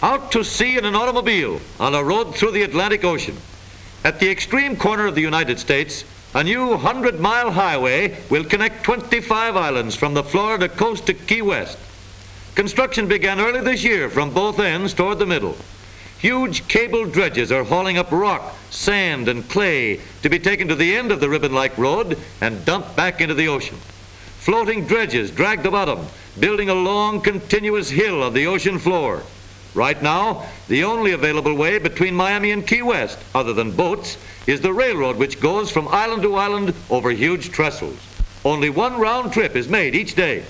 Out to sea in an automobile on a road through the Atlantic Ocean. At the extreme corner of the United States, a new 100-mile highway will connect 25 islands from the Florida coast to Key West. Construction began early this year from both ends toward the middle. Huge cable dredges are hauling up rock, sand, and clay to be taken to the end of the ribbon-like road and dumped back into the ocean. Floating dredges drag the bottom, building a long, continuous hill of the ocean floor. Right now, the only available way between Miami and Key West, other than boats, is the railroad which goes from island to island over huge trestles. Only one round trip is made each day.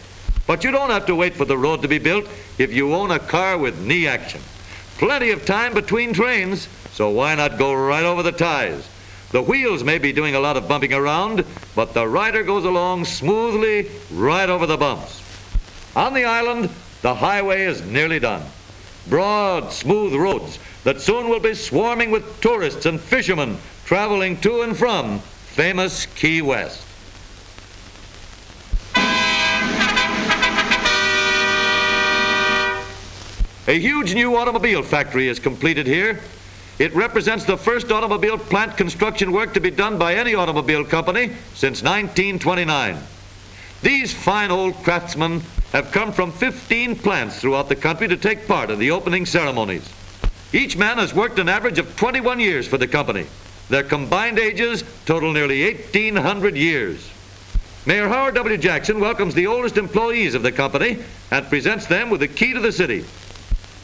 But you don't have to wait for the road to be built if you own a car with knee action. Plenty of time between trains, so why not go right over the ties? The wheels may be doing a lot of bumping around, but the rider goes along smoothly right over the bumps. On the island, the highway is nearly done. Broad, smooth roads that soon will be swarming with tourists and fishermen traveling to and from famous Key West. A huge new automobile factory is completed here. It represents the first automobile plant construction work to be done by any automobile company since 1929. These fine old craftsmen have come from 15 plants throughout the country to take part in the opening ceremonies. Each man has worked an average of 21 years for the company. Their combined ages total nearly 1,800 years. Mayor Howard W. Jackson welcomes the oldest employees of the company and presents them with the key to the city.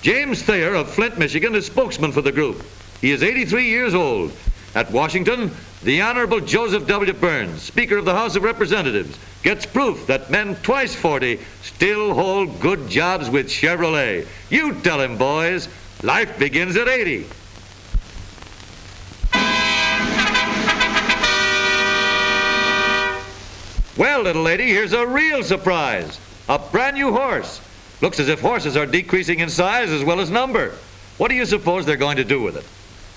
James Thayer of Flint, Michigan is spokesman for the group. He is 83 years old. At Washington, the Honorable Joseph W. Burns, Speaker of the House of Representatives, gets proof that men twice 40 still hold good jobs with Chevrolet. You tell him, boys, life begins at 80. Well, little lady, here's a real surprise. A brand new horse. Looks as if horses are decreasing in size as well as number. What do you suppose they're going to do with it?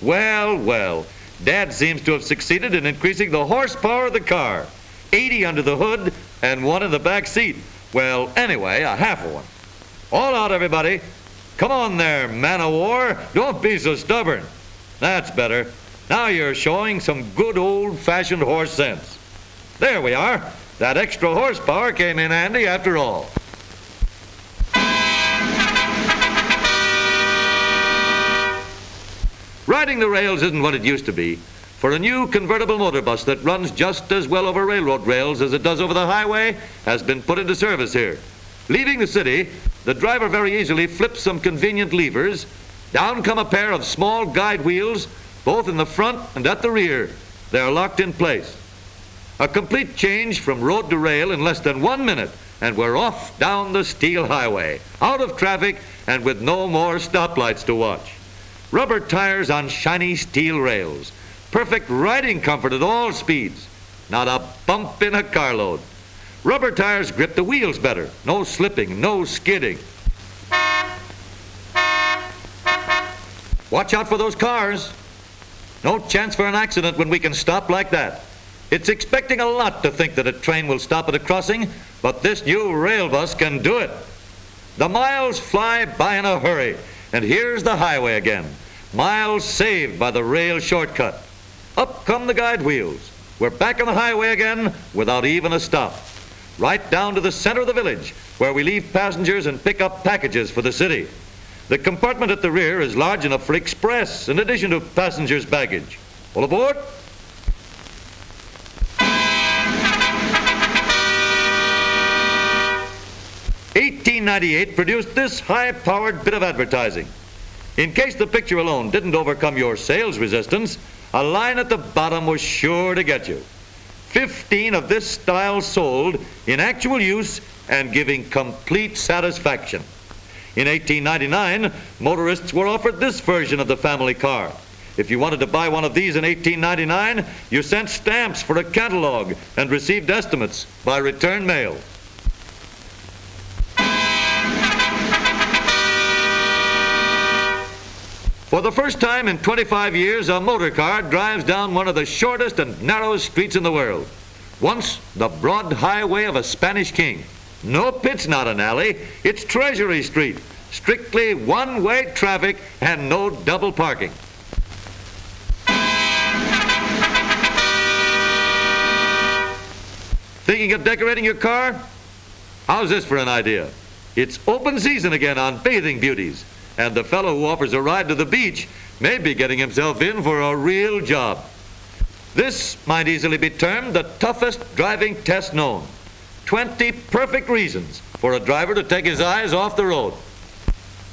Well, well, Dad seems to have succeeded in increasing the horsepower of the car. 80 under the hood and 1 in the back seat. Well, anyway, a half of one. All out, everybody. Come on there, man of war. Don't be so stubborn. That's better. Now you're showing some good old-fashioned horse sense. There we are. That extra horsepower came in handy after all. Riding the rails isn't what it used to be. For a new convertible motor bus that runs just as well over railroad rails as it does over the highway has been put into service here. Leaving the city, the driver very easily flips some convenient levers. Down come a pair of small guide wheels, both in the front and at the rear. They are locked in place. A complete change from road to rail in less than 1 minute, and we're off down the steel highway, out of traffic and with no more stoplights to watch. Rubber tires on shiny steel rails. Perfect riding comfort at all speeds. Not a bump in a carload. Rubber tires grip the wheels better. No slipping, no skidding. Watch out for those cars. No chance for an accident when we can stop like that. It's expecting a lot to think that a train will stop at a crossing, but this new rail bus can do it. The miles fly by in a hurry, and here's the highway again. Miles saved by the rail shortcut. Up come the guide wheels. We're back on the highway again without even a stop. Right down to the center of the village, where we leave passengers and pick up packages for the city. The compartment at the rear is large enough for express, in addition to passengers' baggage. All aboard? "1898 produced this high-powered bit of advertising. In case the picture alone didn't overcome your sales resistance, a line at the bottom was sure to get you. 15 of this style sold in actual use and giving complete satisfaction. In 1899, motorists were offered this version of the family car. If you wanted to buy one of these in 1899, you sent stamps for a catalog and received estimates by return mail. For the first time in 25 years, a motor car drives down one of the shortest and narrowest streets in the world. Once, the broad highway of a Spanish king. Nope, it's not an alley. It's Treasury Street, Strictly one-way traffic and no double parking. Thinking of decorating your car? How's this for an idea? It's open season again on bathing beauties, and the fellow who offers a ride to the beach may be getting himself in for a real job. This might easily be termed the toughest driving test known. 20 perfect reasons for a driver to take his eyes off the road.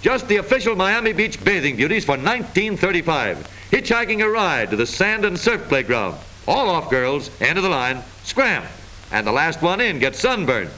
Just the official Miami Beach bathing beauties for 1935. Hitchhiking a ride to the sand and surf playground. All off, girls. End of the line. Scram. And the last one in gets sunburned.